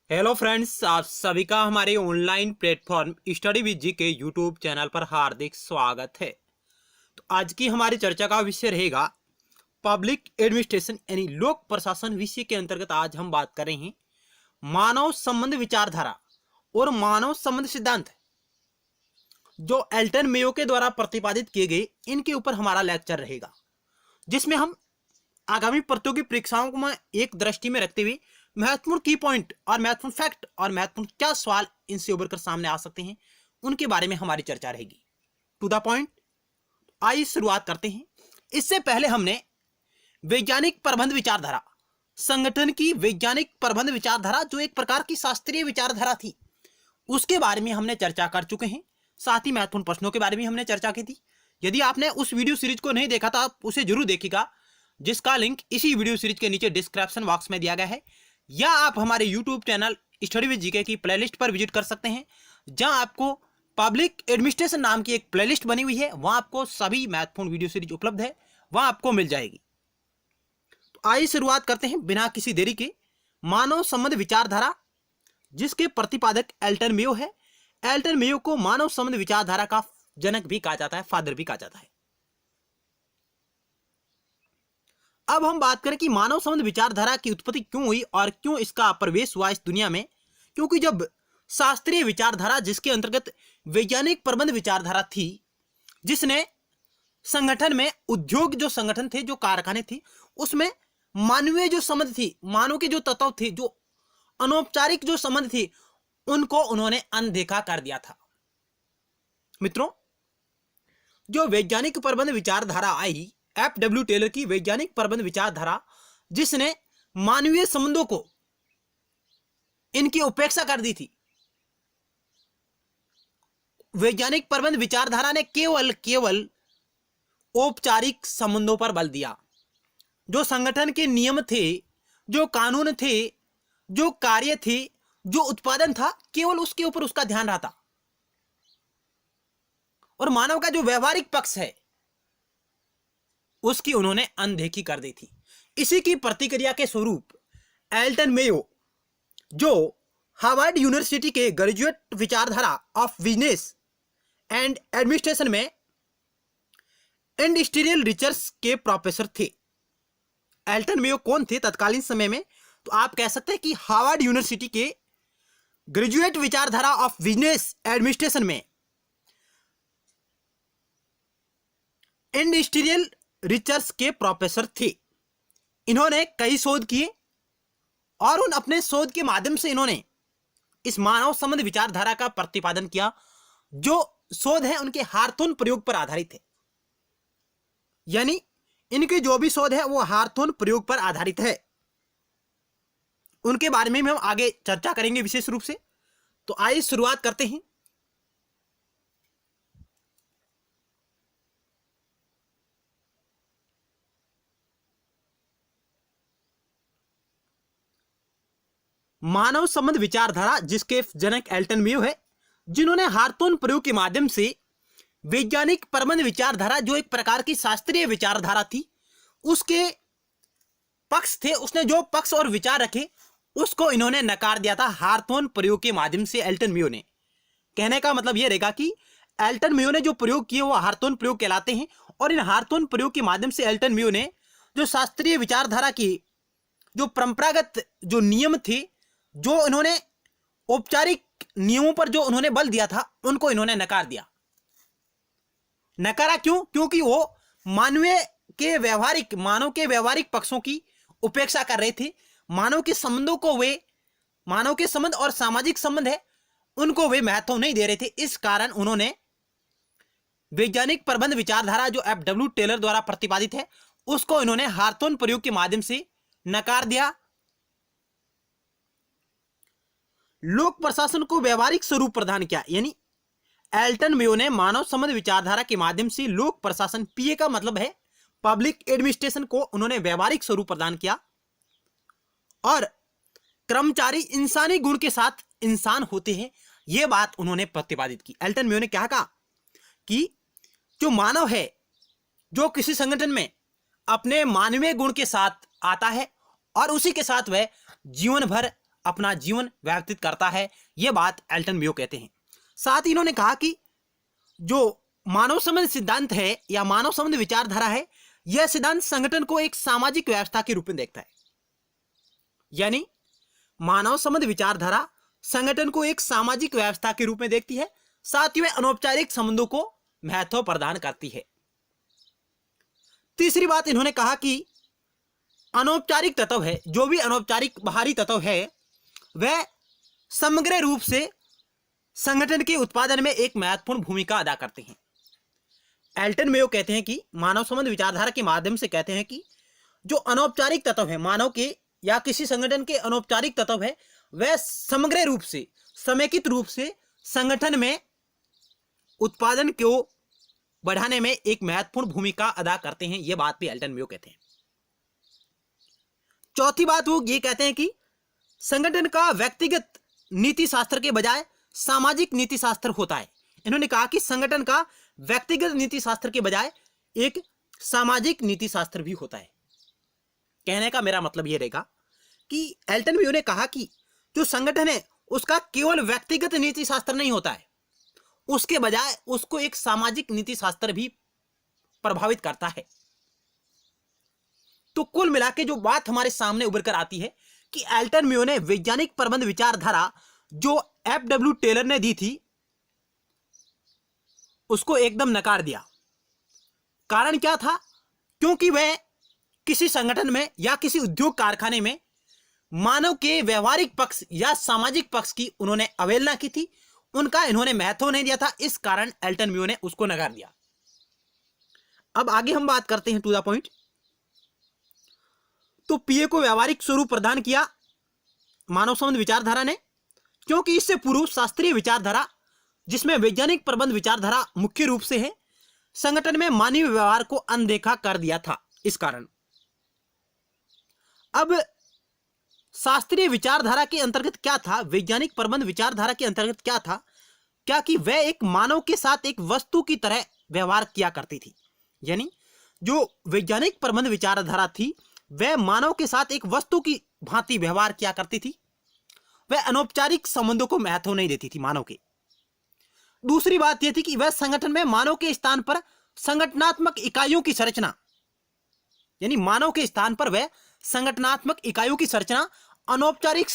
Hello friends, आप सभी का हमारे ऑनलाइन प्लेटफॉर्म स्टडी विद जी के यूट्यूब चैनल पर हार्दिक स्वागत है। तो आज की हमारी चर्चा का विषय रहेगा पब्लिक एडमिनिस्ट्रेशन यानी लोक प्रशासन। विषय के अंतर्गत आज हम बात कर रहे हैं मानव संबंध विचारधारा और मानव संबंध सिद्धांत जो एल्टन मेयो के द्वारा प्रतिपादित किए गए, इनके ऊपर हमारा लेक्चर रहेगा, जिसमें हम आगामी प्रतियोगी परीक्षाओं को एक दृष्टि में रखते हुए महत्वपूर्ण की पॉइंट और महत्वपूर्ण फैक्ट और महत्वपूर्ण क्या सवाल इनसे उभर कर सामने आ सकते हैं, उनके बारे में हमारी चर्चा रहेगी। टू द पॉइंट, आइए शुरुआत करते हैं। इससे पहले हमने वैज्ञानिक प्रबंध विचारधारा, संगठन की वैज्ञानिक प्रबंध विचारधारा जो एक प्रकार की शास्त्रीय विचारधारा थी, उसके बारे में हमने चर्चा कर चुके हैं। साथ ही महत्वपूर्ण प्रश्नों के बारे में हमने चर्चा की थी। यदि आपने उस वीडियो सीरीज को नहीं देखा तो आप उसे जरूर देखिएगा, जिसका लिंक इसी वीडियो सीरीज के नीचे डिस्क्रिप्शन बॉक्स में दिया गया है, या आप हमारे YouTube channel study with GK की प्लेलिस्ट पर विजिट कर सकते हैं, जहां आपको पब्लिक एडमिनिस्ट्रेशन नाम की एक प्लेलिस्ट बनी हुई है। वहां आपको सभी महत्वपूर्ण वीडियो सीरीज उपलब्ध है, वहां आपको मिल जाएगी। तो आइए शुरुआत करते हैं बिना किसी देरी के। मानव संबंध विचारधारा, जिसके प्रतिपादक एल्टन मेयो है। एल्टन मेयो को मानव संबंध विचारधारा का जनक भी कहा जाता है, फादर भी कहा जाता है। अब हम बात करें कि मानव संबंध विचारधारा की उत्पत्ति क्यों हुई और क्यों इसका प्रवेश हुआ इस दुनिया में। क्योंकि जब शास्त्रीय विचारधारा, जिसके अंतर्गत वैज्ञानिक प्रबंध विचारधारा थी, जिसने संगठन में उद्योग जो संगठन थे, जो कारखाने थे, उसमें मानवीय जो संबंध थी, मानव के जो तत्व थे, जो अनौपचारिक जो संबंध थे, उनको उन्होंने अनदेखा कर दिया था। मित्रों, जो वैज्ञानिक प्रबंध विचारधारा आई, एफ.डब्ल्यू. टेलर की वैज्ञानिक प्रबंध विचारधारा, जिसने मानवीय संबंधों को इनकी उपेक्षा कर दी थी। वैज्ञानिक प्रबंध विचारधारा ने केवल औपचारिक संबंधों पर बल दिया। जो संगठन के नियम थे, जो कानून थे, जो कार्य थे, जो उत्पादन था, केवल उसके ऊपर उसका ध्यान रहता। और मानव का जो व्यवहारिक पक्ष है, उसकी उन्होंने अनदेखी कर दी थी। इसी की प्रतिक्रिया के स्वरूप एल्टन मेयो, जो हार्वर्ड यूनिवर्सिटी के ग्रेजुएट विचारधारा ऑफ बिजनेस एंड एडमिनिस्ट्रेशन में इंडस्ट्रियल रिसर्च के प्रोफेसर थे। एल्टन मेयो कौन थे तत्कालीन समय में? तो आप कह सकते हैं कि हार्वर्ड यूनिवर्सिटी के ग्रेजुएट विचारधारा ऑफ बिजनेस एडमिनिस्ट्रेशन में इंडस्ट्रियल रिसर्च के प्रोफेसर थे। इन्होंने कई शोध किए और उन अपने शोध के माध्यम से इन्होंने इस मानव संबंध विचारधारा का प्रतिपादन किया। जो शोध है उनके हार्थोन प्रयोग पर आधारित है, यानी इनके जो भी शोध है वो हार्थोन प्रयोग पर आधारित है। उनके बारे में हम आगे चर्चा करेंगे विशेष रूप से। तो आइए शुरुआत करते हैं। मानव संबंध विचारधारा, जिसके जनक एल्टन मेयो है, जिन्होंने हार्थोन प्रयोग के माध्यम से वैज्ञानिक प्रबंध विचारधारा, जो एक प्रकार की शास्त्रीय विचारधारा थी, उसके पक्ष थे, उसने जो पक्ष और विचार रखे उसको इन्होंने नकार दिया था हार्थोन प्रयोग के माध्यम से। एल्टन मेयो ने, कहने का मतलब यह रहेगा कि एल्टन मेयो ने जो प्रयोग किए वो हार्थोन प्रयोग कहलाते हैं। और इन हार्थोन प्रयोग के माध्यम से एल्टन मेयो ने जो शास्त्रीय विचारधारा की जो परंपरागत जो नियम थे, जो इन्होंने औपचारिक नियमों पर जो उन्होंने बल दिया था, उनको इन्होंने नकार दिया। नकारा क्यों? क्योंकि वो मानव के व्यवहारिक पक्षों की उपेक्षा कर रहे थे। मानव के संबंधों को मानव के संबंध और सामाजिक संबंध है, उनको वे महत्व नहीं दे रहे थे। इस कारण उन्होंने वैज्ञानिक प्रबंध विचारधारा, जो एफ.डब्ल्यू. टेलर द्वारा प्रतिपादित है, उसको इन्होंने हार्थोन प्रयोग के माध्यम से नकार दिया। लोक प्रशासन को व्यवहारिक स्वरूप प्रदान किया, यानी एल्टन मेयो ने मानव संबंध विचारधारा के माध्यम से लोक प्रशासन, पीए का मतलब है पब्लिक एडमिनिस्ट्रेशन, को उन्होंने व्यवहारिक स्वरूप प्रदान किया। और कर्मचारी इंसानी गुण के साथ इंसान होते हैं, यह बात उन्होंने प्रतिपादित की। एल्टन मेयो ने क्या कहा कि जो मानव है, जो किसी संगठन में अपने मानवीय गुण के साथ आता है और उसी के साथ वह जीवन भर अपना जीवन व्यतीत करता है। यह बात एल्टन मेयो कहते हैं। साथ ही इन्होंने कहा कि जो मानव संबंध सिद्धांत है या मानव संबंध विचारधारा है, यह सिद्धांत संगठन को एक सामाजिक व्यवस्था के रूप में देखता है। यानी मानव संबंध विचारधारा संगठन को एक सामाजिक व्यवस्था के रूप में देखती है, साथ ही में अनौपचारिक संबंधों को महत्व प्रदान करती है। तीसरी बात इन्होंने कहा कि अनौपचारिक तत्व है, जो भी अनौपचारिक बाहरी तत्व है, वह समग्र रूप से संगठन के उत्पादन में एक महत्वपूर्ण भूमिका अदा करते हैं। एल्टन मेयो कहते हैं कि मानव संबंध विचारधारा के माध्यम से कहते हैं कि जो अनौपचारिक तत्व है मानव के या किसी संगठन के अनौपचारिक तत्व है, वह समग्र रूप से समेकित रूप से संगठन में उत्पादन को बढ़ाने में एक महत्वपूर्ण भूमिका अदा करते हैं। यह बात भी एल्टन मेयो कहते हैं। चौथी बात वो ये कहते हैं कि संगठन का व्यक्तिगत नीति शास्त्र के बजाय सामाजिक नीति शास्त्र होता है। इन्होंने कहा कि संगठन का व्यक्तिगत नीति शास्त्र के बजाय एक सामाजिक नीति शास्त्र भी होता है। कहने का मेरा मतलब यह रहेगा कि एल्टन मेयो ने कहा कि जो संगठन है उसका केवल व्यक्तिगत नीति शास्त्र नहीं होता है, उसके बजाय उसको एक सामाजिक नीति शास्त्र भी प्रभावित करता है। तो कुल मिला के जो बात हमारे सामने उभर कर आती है कि एल्टन मेयो ने वैज्ञानिक प्रबंध विचारधारा जो एफ.डब्ल्यू. टेलर ने दी थी उसको एकदम नकार दिया। कारण क्या था? क्योंकि वह किसी संगठन में या किसी उद्योग कारखाने में मानव के व्यवहारिक पक्ष या सामाजिक पक्ष की उन्होंने अवहेलना की थी, उनका इन्होंने महत्व नहीं दिया था। इस कारण एल्टन मेयो ने उसको नकार दिया। अब आगे हम बात करते हैं टू द पॉइंट। तो पीए को व्यवहारिक स्वरूप प्रदान किया मानव संबंध विचारधारा ने, क्योंकि इससे पूर्व शास्त्रीय विचारधारा जिसमें वैज्ञानिक प्रबंध विचारधारा मुख्य रूप से है, संगठन में मानवीय व्यवहार को अनदेखा कर दिया था। इस कारण अब शास्त्रीय विचारधारा के अंतर्गत क्या था, वैज्ञानिक प्रबंध विचारधारा के अंतर्गत क्या था, क्या कि वह एक मानव के साथ एक वस्तु की तरह व्यवहार किया करती थी। यानी जो वैज्ञानिक प्रबंध विचारधारा थी वह मानव के साथ एक वस्तु की भांति व्यवहार किया करती थी। वह अनौपचारिक संबंधों को महत्व नहीं देती थी मानव के। दूसरी बात यह थी कि वह संगठन में मानव के स्थान पर संगठनात्मक इकाइयों की संरचना, यानी मानव के स्थान पर वह संगठनात्मक इकाइयों की संरचना औपचारिक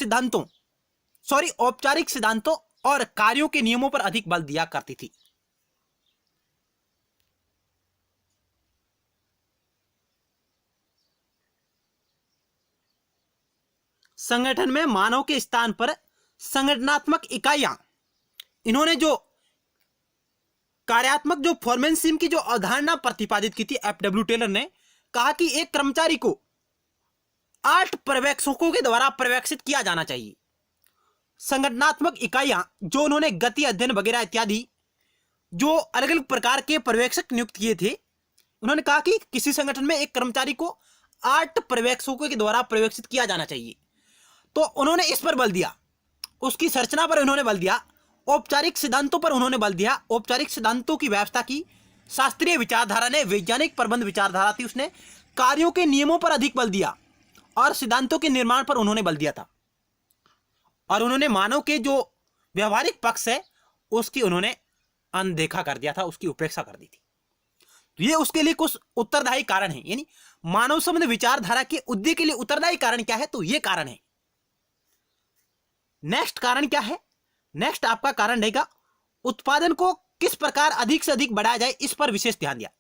सिद्धांतों और कार्यों के नियमों पर अधिक बल दिया करती थी। संगठन में मानव के स्थान पर संगठनात्मक इकाइयां, इन्होंने जो कार्यात्मक जो फॉर्मेनसिम की जो अवधारणा प्रतिपादित की थी एफ.डब्ल्यू. टेलर ने, कहा कि एक कर्मचारी को 8 पर्यवेक्षकों के द्वारा पर्यवेक्षित किया जाना चाहिए। संगठनात्मक इकाइयां जो उन्होंने गति अध्ययन वगैरह इत्यादि जो अलग अलग प्रकार के पर्यवेक्षक नियुक्त किए थे, उन्होंने कहा कि किसी संगठन में एक कर्मचारी को 8 पर्यवेक्षकों के द्वारा पर्यवेक्षित किया जाना चाहिए। तो उन्होंने इस पर बल दिया, उसकी संरचना पर उन्होंने बल दिया, औपचारिक सिद्धांतों पर उन्होंने बल दिया। औपचारिक सिद्धांतों की व्यवस्था की शास्त्रीय विचारधारा ने, वैज्ञानिक प्रबंध विचारधारा थी, उसने कार्यों के नियमों पर अधिक बल दिया और सिद्धांतों के निर्माण पर उन्होंने बल दिया था। और उन्होंने मानव के जो व्यवहारिक पक्ष है उसकी उन्होंने अनदेखा कर दिया था, उसकी उपेक्षा कर दी थी। तो ये उसके लिए कुछ उत्तरदायी कारण है। यानी मानव संबंध विचारधारा के उदय के लिए उत्तरदायी कारण क्या है? तो ये कारण है। नेक्स्ट कारण क्या है? नेक्स्ट आपका कारण रहेगा उत्पादन को किस प्रकार अधिक से अधिक बढ़ाया जाए, इस पर विशेष ध्यान दिया।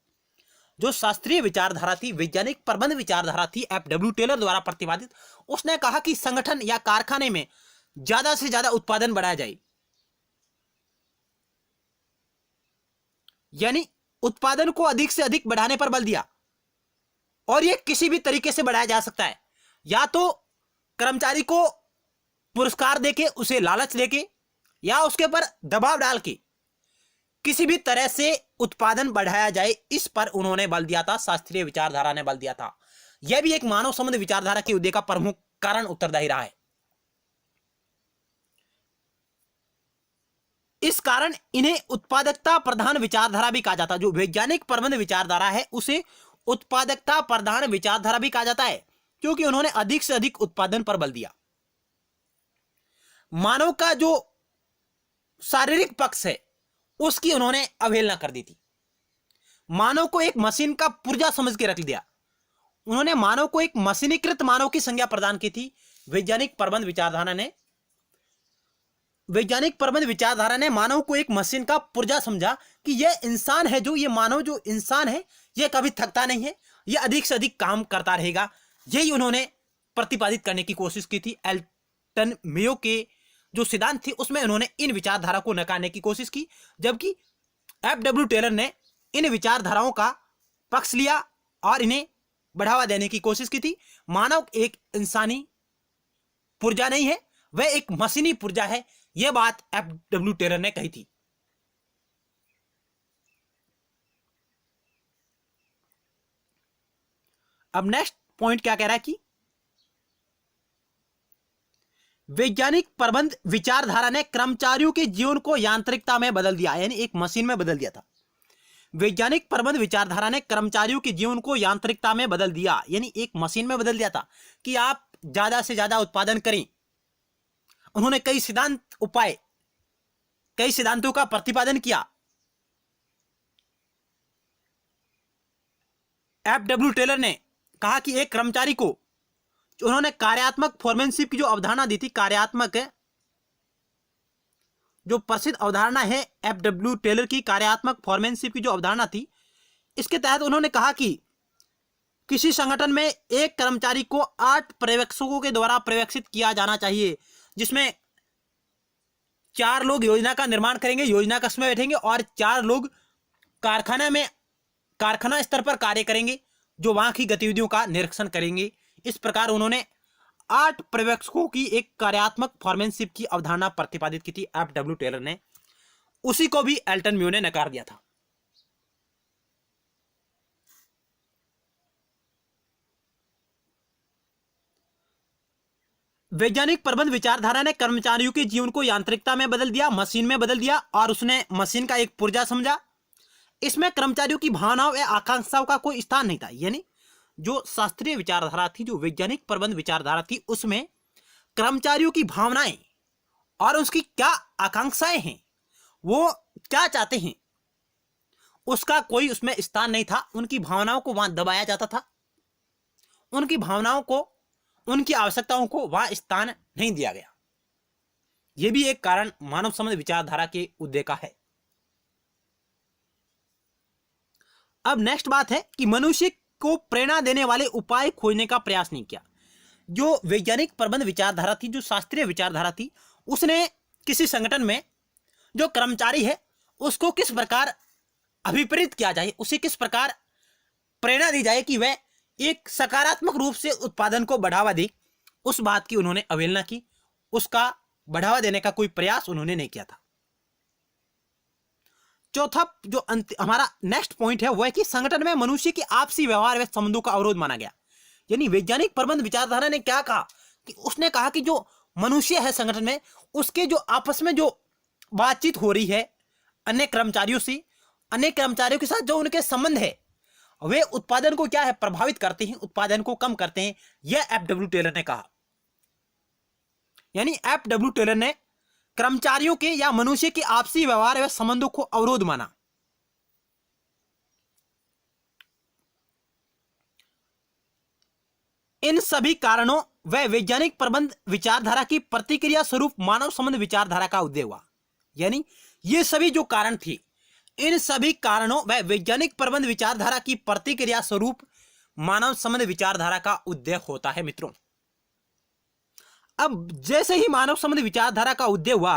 जो शास्त्रीय विचारधारा थी, वैज्ञानिक प्रबंध विचारधारा थी एफ.डब्ल्यू. टेलर द्वारा प्रतिपादित, उसने कहा कि संगठन या कारखाने में ज्यादा से ज्यादा उत्पादन बढ़ाया जाए। यानी उत्पादन को अधिक से अधिक बढ़ाने पर बल दिया। और यह किसी भी तरीके से बढ़ाया जा सकता है, या तो कर्मचारी को पुरस्कार देके, उसे लालच देके, या उसके पर दबाव डाल के किसी भी तरह से उत्पादन बढ़ाया जाए, इस पर उन्होंने बल दिया था, शास्त्रीय विचारधारा ने बल दिया था। यह भी एक मानव संबंध विचारधारा के उदय का प्रमुख कारण उत्तरदायी रहा है। इस कारण इन्हें उत्पादकता प्रधान विचारधारा भी कहा जाता है। जो वैज्ञानिक प्रबंध विचारधारा है उसे उत्पादकता प्रधान विचारधारा भी कहा जाता है, क्योंकि उन्होंने अधिक से अधिक उत्पादन पर बल दिया। मानव का जो शारीरिक पक्ष है उसकी उन्होंने अवहेलना कर दी थी। मानव को एक मशीन का पुर्जा समझ के रख दिया। उन्होंने मानव को एक मशीनीकृत मानव की संज्ञा प्रदान की थी। वैज्ञानिक प्रबंध विचारधारा ने मानव को एक मशीन का पुर्जा समझा कि यह इंसान है, जो ये मानव जो इंसान है यह कभी थकता नहीं है, यह अधिक से अधिक काम करता रहेगा। यही उन्होंने प्रतिपादित करने की कोशिश की थी। एल्टन मेयो के जो सिद्धांत थे उसमें उन्होंने इन विचारधारा को नकारने की कोशिश की, जबकि एफ.डब्ल्यू. टेलर ने इन विचारधाराओं का पक्ष लिया और इन्हें बढ़ावा देने की कोशिश की थी। मानव एक इंसानी पुर्जा नहीं है, वह एक मशीनी पुर्जा है। यह बात एफ.डब्ल्यू. टेलर ने कही थी। अब नेक्स्ट पॉइंट क्या कह रहा है कि वैज्ञानिक प्रबंध विचारधारा ने कर्मचारियों के जीवन को यांत्रिकता में बदल दिया, यानी एक मशीन में बदल दिया था। वैज्ञानिक प्रबंध विचारधारा ने कर्मचारियों के जीवन को यांत्रिकता में बदल दिया, यानी एक मशीन में बदल दिया था कि आप ज्यादा से ज्यादा उत्पादन करें। उन्होंने कई सिद्धांतों का प्रतिपादन किया। एफ.डब्ल्यू. टेलर ने कहा कि एक कर्मचारी को, उन्होंने कार्यात्मक फोरमैनशिप की जो अवधारणा दी थी, कार्यात्मक जो प्रसिद्ध अवधारणा है एफ.डब्ल्यू. टेलर की, कार्यात्मक फोरमैनशिप की जो अवधारणा थी, इसके तहत उन्होंने कहा कि किसी संगठन में एक कर्मचारी को 8 पर्यवेक्षकों के द्वारा पर्यवेक्षित किया जाना चाहिए, जिसमें 4 लोग योजना का निर्माण करेंगे, योजना कक्ष में बैठेंगे, और 4 लोग कारखाना स्तर पर कार्य करेंगे, जो वहां की गतिविधियों का निरीक्षण करेंगे। इस प्रकार उन्होंने 8 पर्यवेक्षकों की एक कार्यात्मक फोरमैनशिप की अवधारणा प्रतिपादित की थी एफ.डब्ल्यू. टेलर ने। उसी को भी एल्टन म्यू ने नकार दिया था। वैज्ञानिक प्रबंध विचारधारा ने कर्मचारियों के जीवन को यांत्रिकता में बदल दिया, मशीन में बदल दिया, और उसने मशीन का एक पुर्जा समझा। इसमें कर्मचारियों की भावनाओं या आकांक्षाओं का कोई स्थान नहीं था। यानी जो शास्त्रीय विचारधारा थी, जो वैज्ञानिक प्रबंध विचारधारा थी, उसमें कर्मचारियों की भावनाएं और उसकी क्या आकांक्षाएं हैं, वो क्या चाहते हैं, उसका कोई उसमें स्थान नहीं था। उनकी भावनाओं को वहां दबाया जाता था, उनकी भावनाओं को, उनकी आवश्यकताओं को वहां स्थान नहीं दिया गया। यह भी एक कारण मानव संबंध विचारधारा के उदय का है। अब नेक्स्ट बात है कि मनुष्य को प्रेरणा देने वाले उपाय खोजने का प्रयास नहीं किया। जो वैज्ञानिक प्रबंध विचारधारा थी, जो शास्त्रीय विचारधारा थी, उसने किसी संगठन में जो कर्मचारी है उसको किस प्रकार अभिप्रेरित किया जाए, उसे किस प्रकार प्रेरणा दी जाए कि वह एक सकारात्मक रूप से उत्पादन को बढ़ावा दे, उस बात की उन्होंने अवहेलना की। उसका बढ़ावा देने का कोई प्रयास उन्होंने नहीं किया था। चौथा जो हमारा नेक्स्ट पॉइंट है वह है कि संगठन में मनुष्य के आपसी व्यवहार व संबंधों का अवरोध माना गया। यानी वैज्ञानिक प्रबंध विचारधारा ने क्या कहा कि उसने कहा कि जो मनुष्य है संगठन में, उसके जो आपस में जो बातचीत हो रही है अन्य कर्मचारियों से, अन्य कर्मचारियों के साथ जो उनके संबंध है, वे उत्पादन को क्या है, प्रभावित करते हैं, उत्पादन को कम करते हैं। यह एफ.डब्ल्यू. टेलर ने कहा। यानी एफ.डब्ल्यू. टेलर ने कर्मचारियों के या मनुष्य के आपसी व्यवहार व संबंधों को अवरोध माना। इन सभी कारणों व वैज्ञानिक प्रबंध विचारधारा की प्रतिक्रिया स्वरूप मानव संबंध विचारधारा का उदय हुआ। यानी ये सभी जो कारण थे, इन सभी कारणों व वैज्ञानिक प्रबंध विचारधारा की प्रतिक्रिया स्वरूप मानव संबंध विचारधारा का उदय होता है। मित्रों, अब जैसे ही मानव संबंध विचारधारा का उदय हुआ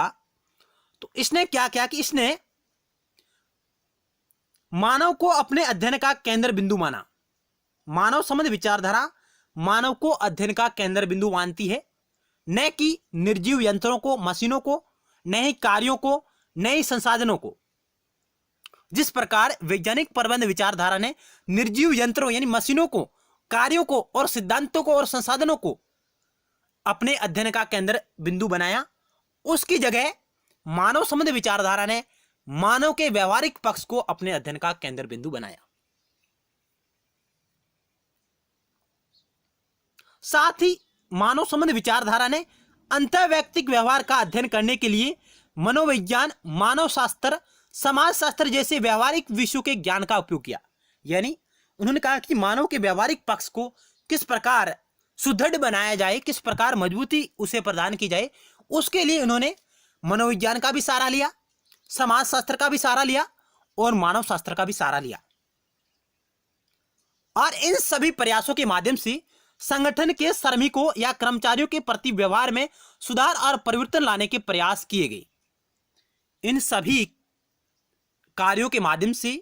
तो इसने क्या किया कि इसने मानव को अपने अध्ययन का केंद्र बिंदु माना। मानव संबंध विचारधारा मानव को अध्ययन का केंद्र बिंदु मानती है, न कि निर्जीव यंत्रों को, मशीनों को, नए कार्यों को, नए संसाधनों को। जिस प्रकार वैज्ञानिक प्रबंध विचारधारा ने निर्जीव यंत्रों यानी मशीनों को, कार्यों को और सिद्धांतों को और संसाधनों को अपने अध्ययन का केंद्र बिंदु बनाया, उसकी जगह मानव संबंध विचारधारा ने मानव के व्यवहारिक पक्ष को अपने अध्ययन का केंद्र बिंदु बनाया। साथ ही मानव संबंध विचारधारा ने अंतर्वैयक्तिक व्यवहार का अध्ययन करने के लिए मनोविज्ञान, मानव शास्त्र, समाज शास्त्र जैसे व्यवहारिक विषयों के ज्ञान का उपयोग किया। यानी उन्होंने कहा कि मानव के व्यवहारिक पक्ष को किस प्रकार सुदृढ़ बनाया जाए, किस प्रकार मजबूती उसे प्रदान की जाए, उसके लिए उन्होंने मनोविज्ञान का भी सहारा लिया, समाज शास्त्र का भी सहारा लिया और मानव शास्त्र का भी सहारा लिया। और इन सभी प्रयासों के माध्यम से संगठन के श्रमिकों या कर्मचारियों के प्रति व्यवहार में सुधार और परिवर्तन लाने के प्रयास किए गए। इन सभी कार्यों के माध्यम से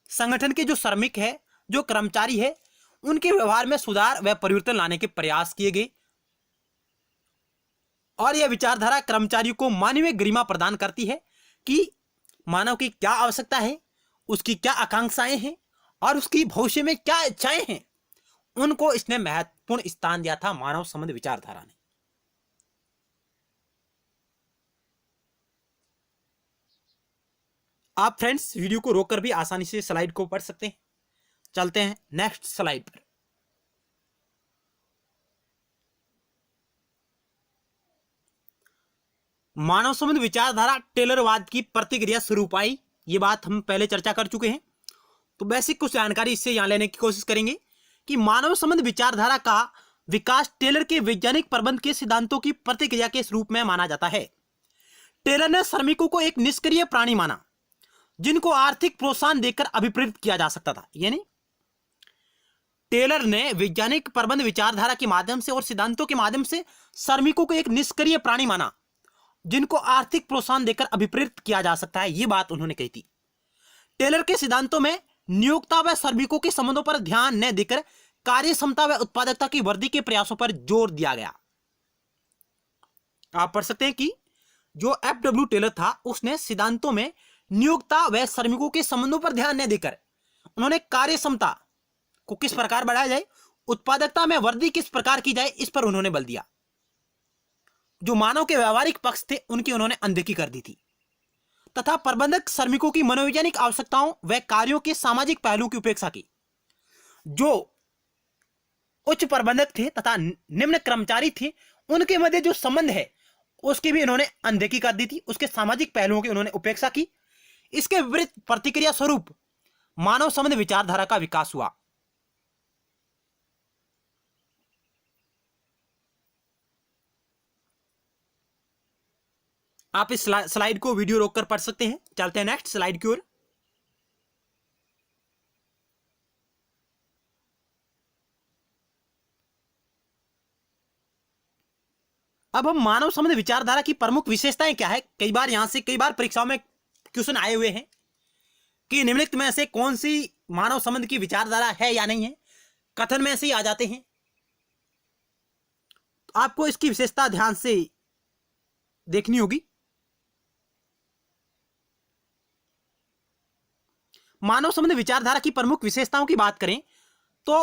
संगठन के जो श्रमिक है, जो कर्मचारी है, उनके व्यवहार में सुधार व परिवर्तन लाने के प्रयास किए गए। और यह विचारधारा कर्मचारियों को मानवीय गरिमा प्रदान करती है कि मानव की क्या आवश्यकता है, उसकी क्या आकांक्षाएं हैं और उसकी भविष्य में क्या इच्छाएं हैं, उनको इसने महत्वपूर्ण स्थान दिया था मानव संबंध विचारधारा ने। आप फ्रेंड्स वीडियो को रोककर भी आसानी से स्लाइड को पढ़ सकते हैं। चलते हैं नेक्स्ट स्लाइड पर। मानव संबंध विचारधारा टेलरवाद की प्रतिक्रिया स्वरूप आई, ये बात हम पहले चर्चा कर चुके हैं। तो बेसिक कुछ जानकारी इससे यहां लेने की कोशिश करेंगे कि मानव संबंध विचारधारा का विकास टेलर के वैज्ञानिक प्रबंध के सिद्धांतों की प्रतिक्रिया के रूप में माना जाता है। टेलर ने श्रमिकों को एक निष्क्रिय प्राणी माना जिनको आर्थिक प्रोत्साहन देकर अभिप्रेरित किया जा सकता था। यानी टेलर ने वैज्ञानिक प्रबंध विचारधारा के माध्यम से और सिद्धांतों के माध्यम से श्रमिकों को एक निष्क्रिय प्राणी माना जिनको आर्थिक प्रोत्साहन देकर अभिप्रेरित किया जा सकता है, ये बात उन्होंने कही थी। टेलर के सिद्धांतों में नियोक्ता व श्रमिकों के संबंधों पर ध्यान न देकर कार्य क्षमता व उत्पादकता की वृद्धि के प्रयासों पर जोर दिया गया। आप पढ़ सकते हैं कि जो एफ.डब्ल्यू. टेलर था, उसने सिद्धांतों में नियोक्ता व श्रमिकों के संबंधों पर ध्यान न देकर उन्होंने कार्य क्षमता को किस प्रकार बढ़ाया जाए, उत्पादकता में वृद्धि किस प्रकार की जाए, इस पर उन्होंने बल दिया। जो मानव के व्यवहारिक पक्ष थे उनकी उन्होंने अनदेखी कर दी थी तथा प्रबंधक श्रमिकों की मनोवैज्ञानिक आवश्यकताओं व कार्यों के सामाजिक पहलुओं की उपेक्षा की। जो उच्च प्रबंधक थे तथा निम्न कर्मचारी थे, उनके मध्य जो संबंध है उसकी भी उन्होंने अनदेखी कर दी थी, उसके सामाजिक पहलुओं की उन्होंने उपेक्षा की। इसके विपरीत प्रतिक्रिया स्वरूप मानव संबंध विचारधारा का विकास हुआ। आप इस स्लाइड को वीडियो रोककर पढ़ सकते हैं। चलते हैं नेक्स्ट स्लाइड की ओर। अब हम मानव संबंध विचारधारा की प्रमुख विशेषताएं क्या है, कई बार परीक्षाओं में क्वेश्चन आए हुए हैं कि निम्नलिखित में से कौन सी मानव संबंध की विचारधारा है या नहीं है, कथन में से ही आ जाते हैं। तो आपको इसकी विशेषता ध्यान से देखनी होगी। मानव संबंध विचारधारा की प्रमुख विशेषताओं की बात करें तो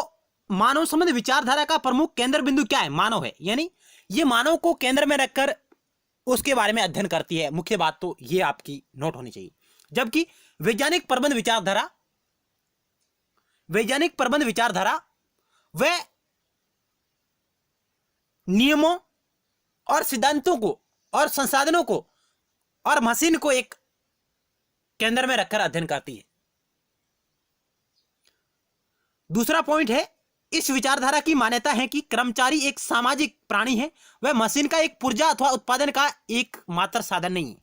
मानव संबंध विचारधारा का प्रमुख केंद्र बिंदु क्या है, मानव है। यानी ये मानव को केंद्र में रखकर उसके बारे में अध्ययन करती है। मुख्य बात तो ये आपकी नोट होनी चाहिए। जबकि वैज्ञानिक प्रबंध विचारधारा वह नियमों और सिद्धांतों को और संसाधनों को और मशीन को एक केंद्र में रखकर अध्ययन करती है। दूसरा पॉइंट है, इस विचारधारा की मान्यता है कि कर्मचारी एक सामाजिक प्राणी है, वह मशीन का एक पुर्जा अथवा उत्पादन का एक मात्र साधन नहीं है।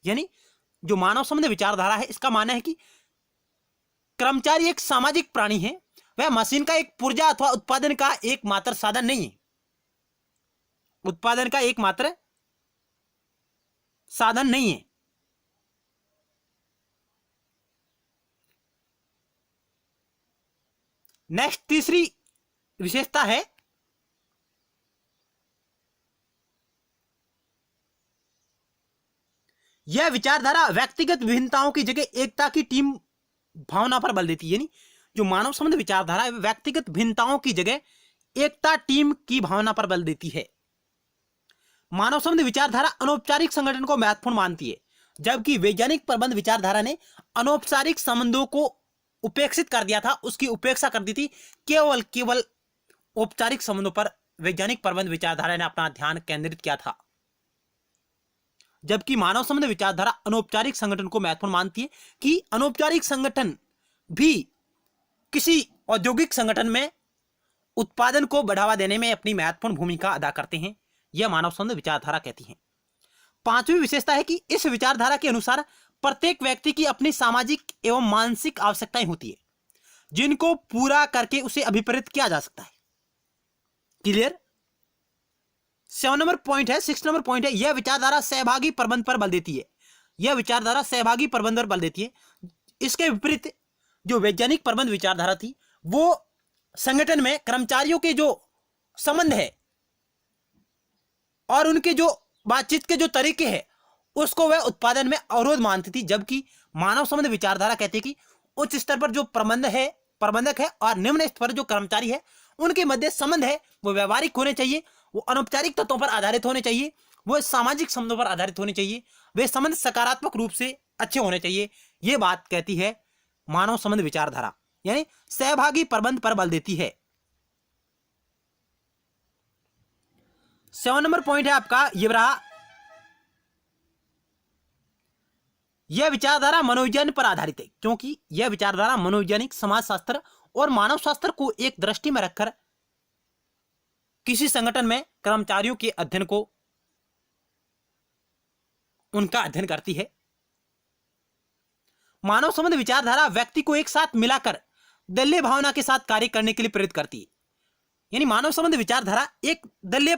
यानी जो मानव संबंध विचारधारा है, इसका मानना है कि कर्मचारी एक सामाजिक प्राणी है, वह मशीन का एक पुर्जा अथवा उत्पादन का एक मात्र साधन नहीं है, उत्पादन का एक मात्र साधन नहीं है। नेक्स्ट तीसरी विशेषता है यह विचारधारा व्यक्तिगत विभिन्नताओं की जगह एकता की टीम भावना पर बल देती है। यानी जो मानव संबंध विचारधारा है व्यक्तिगत भिन्नताओं की जगह एकता टीम की भावना पर बल देती है। मानव संबंध विचारधारा अनौपचारिक संगठन को महत्वपूर्ण मानती है, जबकि वैज्ञानिक प्रबंध विचारधारा ने अनौपचारिक संबंधों को उपेक्षित कर दिया था, उसकी उपेक्षा कर दी थी। केवल औपचारिक संबंधों पर वैज्ञानिक प्रबंध विचारधारा ने अपना ध्यान केंद्रित किया था। जबकि मानव संबंध विचारधारा अनौपचारिक संगठन को महत्वपूर्ण मानती है कि अनौपचारिक संगठन भी किसी औद्योगिक संगठन में उत्पादन को बढ़ावा देने में अपनी महत्वपूर्ण भूमिका अदा करते हैं, यह मानव संबंध विचारधारा कहती है। पांचवी विशेषता है कि इस विचारधारा के अनुसार प्रत्येक व्यक्ति की अपनी सामाजिक एवं मानसिक आवश्यकताएं होती है, जिनको पूरा करके उसे अभिप्रेरित किया जा सकता है। क्लियर? 6 नंबर पॉइंट है यह विचारधारा सहभागी प्रबंध पर बल देती है। यह विचारधारा सहभागी प्रबंध पर बल देती है। इसके विपरीत जो वैज्ञानिक प्रबंध विचारधारा थी वो संगठन में कर्मचारियों के जो संबंध है और उनके जो बातचीत के जो तरीके हैं उसको वह उत्पादन में अवरोध मानती थी, जबकि मानव संबंध विचारधारा कहती है कि उच्च स्तर पर जो प्रबंधक है और निम्न स्तर पर जो कर्मचारी है उनके मध्य संबंध है वो व्यवहारिक होने चाहिए, वो अनौपचारिक तत्वों पर आधारित होने चाहिए, वो सामाजिक संबंधों पर आधारित होने चाहिए, वे संबंध सकारात्मक रूप से अच्छे होने चाहिए। ये बात कहती है मानव संबंध विचारधारा, यानी सहभागी प्रबंध पर बल देती है। 7 नंबर पॉइंट है आपका ये रहा, यह विचारधारा मनोविज्ञान पर आधारित है, क्योंकि यह विचारधारा मनोवैज्ञानिक, समाजशास्त्र और मानव शास्त्र को एक दृष्टि में रखकर किसी संगठन में कर्मचारियों के अध्ययन को उनका अध्ययन करती है। मानव संबंध विचारधारा व्यक्ति को एक साथ मिलाकर दलीय भावना के साथ कार्य करने के लिए प्रेरित करती है। यानी मानव संबंध विचारधारा एक दलीय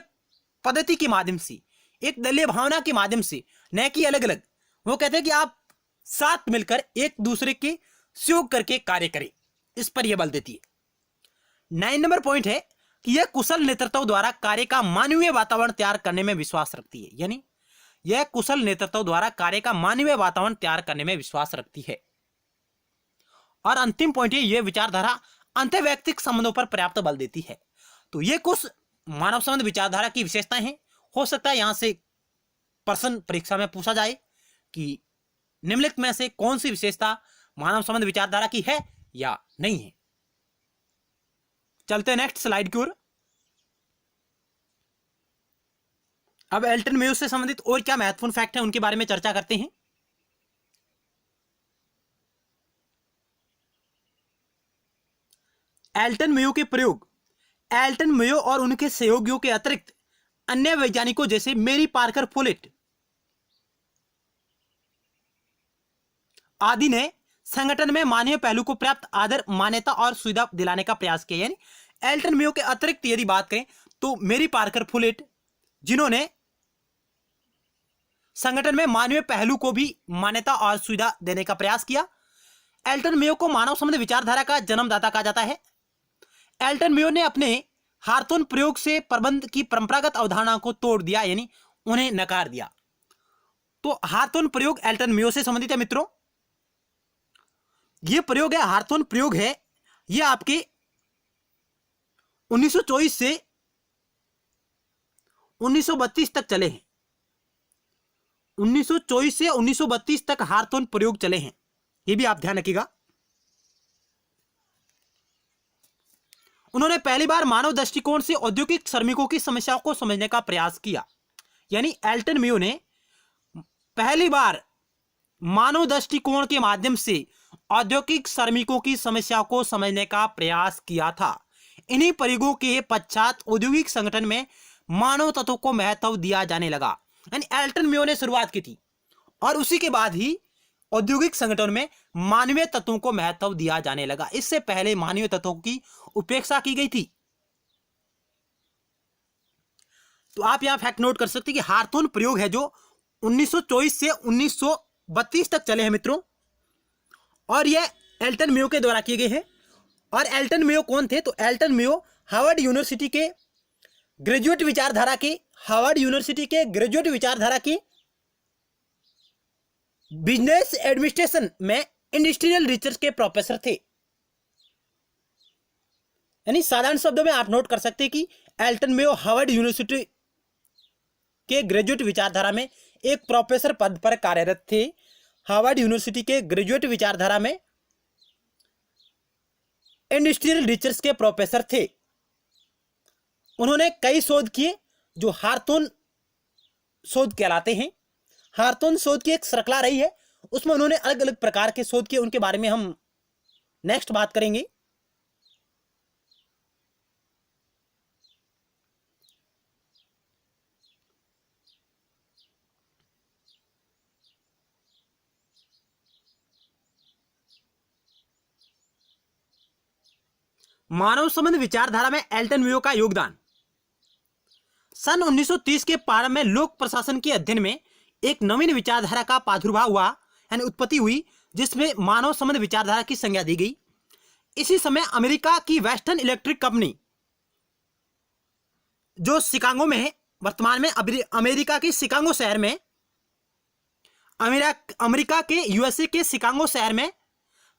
पद्धति के माध्यम से, एक दलीय भावना के माध्यम से, न कि अलग अलग, वो कहते हैं कि आप साथ मिलकर एक दूसरे के सहयोग करके कार्य करें, इस पर यह बल देती है। 9 नंबर पॉइंट है कि यह कुशल नेतृत्व द्वारा कार्य का मानवीय वातावरण तैयार करने में विश्वास रखती है। यानी यह कुशल नेतृत्व द्वारा कार्य का मानवीय वातावरण तैयार करने में विश्वास रखती है। और अंतिम पॉइंट है यह विचारधारा अंतर्वैयक्तिक संबंधों पर पर्याप्त बल देती है। तो ये कुछ मानव संबंध विचारधारा की विशेषताएं हैं। हो सकता है यहां से प्रश्न परीक्षा में पूछा जाए कि निम्नलिखित में से कौन सी विशेषता मानव संबंध विचारधारा की है या नहीं है। चलते हैं नेक्स्ट स्लाइड की ओर। अब एल्टन मेयो से संबंधित और क्या महत्वपूर्ण फैक्ट है उनके बारे में चर्चा करते हैं। एल्टन मेयो के प्रयोग एल्टन मेयो और उनके सहयोगियों के अतिरिक्त अन्य वैज्ञानिकों जैसे मेरी पार्कर फोलेट आदि ने संगठन में मानवीय पहलू को पर्याप्त आदर, मान्यता और सुविधा दिलाने का प्रयास किया। यानी एल्टन मेयो के अतिरिक्त यदि बात करें तो मेरी पार्कर फोलेट, जिन्होंने संगठन में मानवीय पहलू को भी मान्यता और सुविधा देने का प्रयास किया। एल्टन मेयो को मानव संबंध विचारधारा का जन्मदाता कहा जाता है। एल्टन मेयो ने अपने हार्थोन प्रयोग से प्रबंध की परंपरागत अवधारणा को तोड़ दिया, यानी उन्हें नकार दिया। तो हार्थोन प्रयोग एल्टन मेयो से संबंधित है मित्रों। यह प्रयोग है, हार्थोन प्रयोग है, यह आपके 1924 से 1932 तक चले हैं। 1924 से 1932 तक हार्थोन प्रयोग चले हैं, यह भी आप ध्यान रखिएगा। उन्होंने पहली बार मानव दृष्टिकोण से औद्योगिक श्रमिकों की समस्याओं को समझने का प्रयास किया। यानी एल्टन मेयो ने पहली बार मानव दृष्टिकोण के माध्यम से औद्योगिक श्रमिकों की समस्याओं को समझने का प्रयास किया था। इन्हीं प्रयोगों के पश्चात औद्योगिक संगठन में मानव तत्वों को महत्व दिया जाने लगा। यानी एल्टन मेयो ने शुरुआत की थी और उसी के बाद ही औद्योगिक संगठन में मानवीय तत्वों को महत्व दिया जाने लगा। इससे पहले मानवीय तत्वों की उपेक्षा की गई थी। तो आप यहां फैक्ट नोट कर सकते हैं कि हार्थोन प्रयोग है जो 1924 से 1932 तक चले हैं मित्रों, और यह एल्टन मेयो के द्वारा किए गए हैं। और एल्टन मेयो कौन थे? तो एल्टन मेयो हार्वर्ड यूनिवर्सिटी के ग्रेजुएट विचारधारा के बिजनेस एडमिनिस्ट्रेशन में इंडस्ट्रियल रिसर्च के प्रोफेसर थे। यानी साधारण शब्दों में आप नोट कर सकते हैं कि एल्टन मेयो हार्वर्ड यूनिवर्सिटी के ग्रेजुएट विचारधारा में एक प्रोफेसर पद पर कार्यरत थे। हार्वर्ड यूनिवर्सिटी के ग्रेजुएट विचारधारा में इंडस्ट्रियल रिसर्च के प्रोफेसर थे। उन्होंने कई शोध किए जो हार्थोन शोध कहलाते हैं। हार्थोन शोध की एक श्रृंखला रही है, उसमें उन्होंने अलग अलग प्रकार के शोध किए, उनके बारे में हम नेक्स्ट बात करेंगे। मानव संबंध विचारधारा में एल्टन मेयो का योगदान। सन 1930 के प्रारंभ में लोक प्रशासन के अध्ययन में एक नवीन विचारधारा का प्रादुर्भाव हुआ, यानी उत्पत्ति हुई, जिसमें मानव संबंध विचारधारा की संज्ञा दी गई। इसी समय अमेरिका की वेस्टर्न इलेक्ट्रिक कंपनी, जो शिकागो में है, वर्तमान में अमेरिका के शिकागो शहर में, अमेरिका के यूएसए के शिकागो शहर में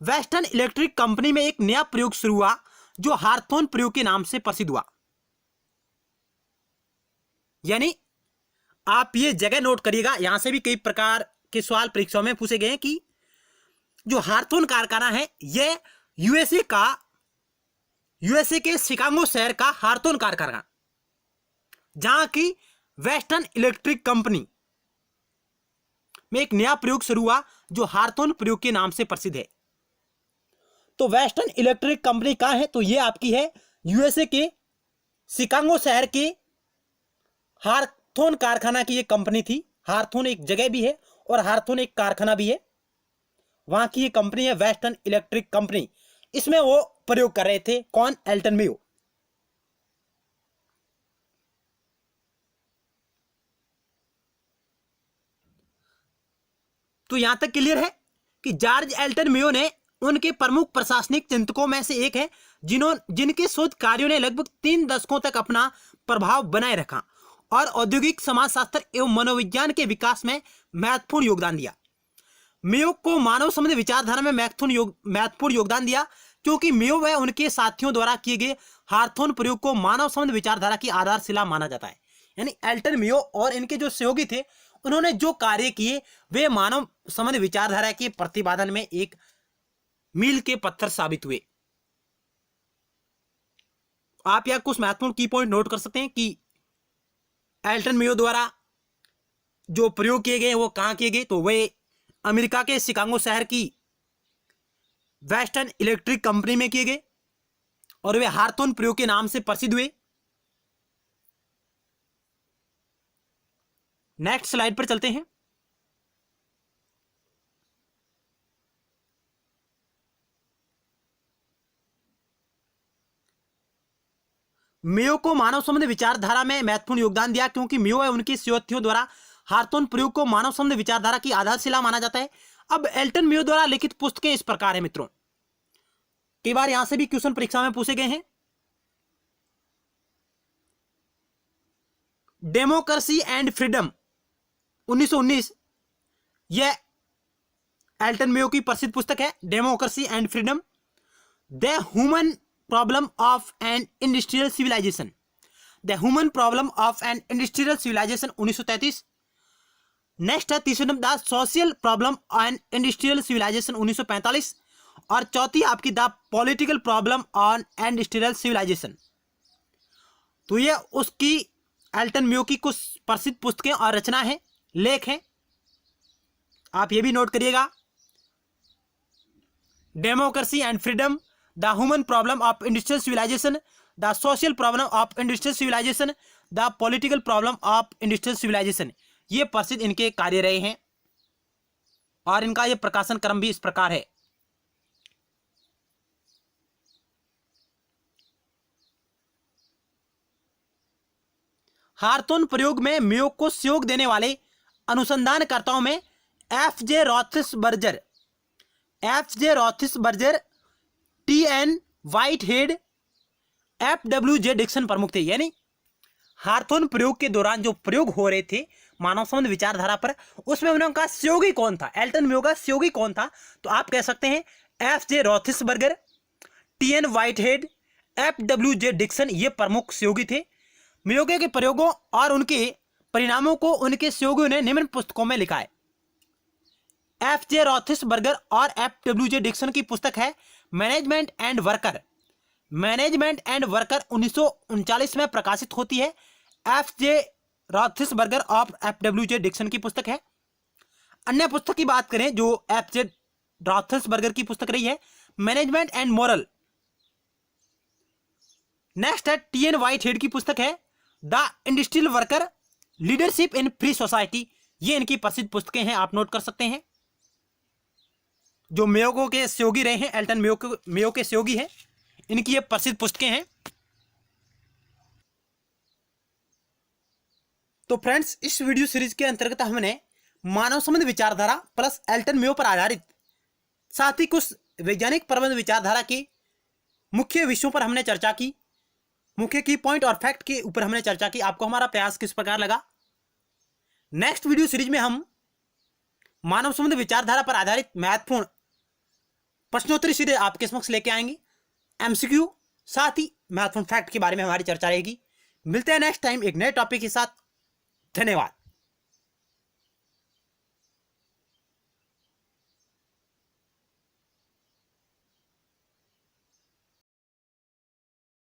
वेस्टर्न इलेक्ट्रिक कंपनी में एक नया प्रयोग शुरू हुआ, जो हार्थोन प्रयोग के नाम से प्रसिद्ध हुआ। यानी आप ये जगह नोट करिएगा, यहां से भी कई प्रकार के सवाल परीक्षाओं में पूछे गए हैं कि जो हार्थोन कारखाना है यह यूएसए के शिकागो शहर का हार्थोन कारखाना, जहां की वेस्टर्न इलेक्ट्रिक कंपनी में एक नया प्रयोग शुरू हुआ, जो हार्थोन प्रयोग के नाम से प्रसिद्ध है। तो वेस्टर्न इलेक्ट्रिक कंपनी कहां है? तो ये आपकी है यूएसए के शिकागो शहर के हार्थोन कारखाना की एक कंपनी थी। हार्थोन एक जगह भी है और हार्थोन एक कारखाना भी है, वहां की ये कंपनी है वेस्टर्न इलेक्ट्रिक कंपनी। इसमें वो प्रयोग कर रहे थे, कौन? Elton Mayo. तो यहां तक क्लियर है कि जॉर्ज एल्टन मेयो ने उनके प्रमुख प्रशासनिक चिंतकों में से एक है, जिनके शोध कार्यों ने लगभग 3 दशकों तक अपना प्रभाव बनाए रखा और औद्योगिक समाजशास्त्र एवं मनोविज्ञान के विकास में महत्वपूर्ण योगदान दिया। मेयो को मानव संबंधी विचारधारा में महत्वपूर्ण योगदान दिया, क्योंकि मेयो व उनके साथियों द्वारा किए गए हार्थोन प्रयोग को मानव संबंध विचारधारा की आधारशिला माना जाता है। यानी एल्टन मेयो और इनके जो सहयोगी थे, उन्होंने जो कार्य किए वे मानव संबंध विचारधारा के प्रतिपादन में एक मील के पत्थर साबित हुए। आप यहां कुछ महत्वपूर्ण की पॉइंट नोट कर सकते हैं कि एल्टन मेयो द्वारा जो प्रयोग किए गए वो कहां किए गए? तो वे अमेरिका के शिकागो शहर की वेस्टर्न इलेक्ट्रिक कंपनी में किए गए और वे हार्थोन प्रयोग के नाम से प्रसिद्ध हुए। नेक्स्ट स्लाइड पर चलते हैं। मेयो को मानव संबंध विचारधारा में महत्वपूर्ण योगदान दिया, क्योंकि मेयो एवं उनके सहयोगियों द्वारा हार्थोन प्रयोग को मानव संबंध विचारधारा की आधारशिला माना जाता है। अब एल्टन मेयो द्वारा लिखित पुस्तकें इस प्रकार है मित्रों, कई बार यहां से भी क्वेश्चन परीक्षा में पूछे गए हैं। डेमोक्रेसी एंड फ्रीडम 1919, यह एल्टन मेयो की प्रसिद्ध पुस्तक है, democracy and freedom. The human problem of an industrial civilisation, the human problem of an industrial civilisation 1933। Next है तीसरे number the social problem on industrial civilisation 1945, और चौथी आपकी the political problem on industrial civilisation. तो ये उसकी Elton Mayo की कुछ प्रसिद्ध पुस्तकें और रचना है, लेख हैं, आप ये भी नोट करिएगा। Democracy and freedom, the human problem of industrial civilisation, the social problem of industrial civilisation, the political problem of industrial civilisation, ये प्रसिद्ध इनके कार्य रहे हैं और इनका ये प्रकाशन क्रम भी इस प्रकार है। हार्थोन प्रयोग में मेयो को सहयोग देने वाले अनुसंधानकर्ताओं में एफ.जे. रॉथिसबर्गर, टी.एन. व्हाइटहेड, एफ.डब्ल्यू.जे. डिक्सन प्रमुख थे। यानी हार्थोन प्रयोग के दौरान जो प्रयोग हो रहे थे मानव संबंध विचारधारा पर, उसमें उनका सहयोगी कौन था? एल्टन मेयो का सहयोगी कौन था? तो आप कह सकते हैं एफ.जे. रॉथिसबर्गर, टी.एन. व्हाइटहेड, एफ.डब्ल्यू.जे. डिक्सन, ये प्रमुख सहयोगी थे। मेयो के प्रयोगों और उनके परिणामों को उनके सहयोगियों ने निम्न पुस्तकों में लिखा है। एफ.जे. रॉथिसबर्गर और एफ.डब्ल्यू.जे. डिक्सन की पुस्तक है मैनेजमेंट एंड वर्कर, 1939 में प्रकाशित होती है। एफ.जे. रॉथिसबर्गर और एफ.डब्ल्यू.जे. डिक्सन की पुस्तक है अन्य पुस्तक की बात करें जो एफजे राथल्सबर्गर की पुस्तक रही है, मैनेजमेंट एंड मोरल। नेक्स्ट है टी.एन. व्हाइटहेड की पुस्तक है the industrial worker leadership in free society. ये इनकी प्रसिद्ध पुस्तकें हैं, आप नोट कर सकते हैं। जो मेयो के सहयोगी रहे हैं, एल्टन मेयो के सहयोगी हैं, इनकी ये प्रसिद्ध पुस्तकें हैं। तो फ्रेंड्स, इस वीडियो सीरीज के अंतर्गत हमने मानव संबंध विचारधारा प्लस एल्टन मेयो पर आधारित, साथ ही कुछ वैज्ञानिक प्रबंध विचारधारा के मुख्य विषयों पर हमने चर्चा की, मुख्य की पॉइंट और फैक्ट के ऊपर हमने चर्चा की। आपको हमारा प्रयास किस प्रकार लगा? नेक्स्ट वीडियो सीरीज में हम मानव संबंध विचारधारा पर आधारित महत्वपूर्ण प्रश्नोत्तरी सीधे आपके समक्ष लेके आएंगे, एमसीक्यू, साथ ही महत्वपूर्ण फैक्ट के बारे में हमारी चर्चा रहेगी। मिलते हैं नेक्स्ट टाइम एक नए टॉपिक के साथ। धन्यवाद।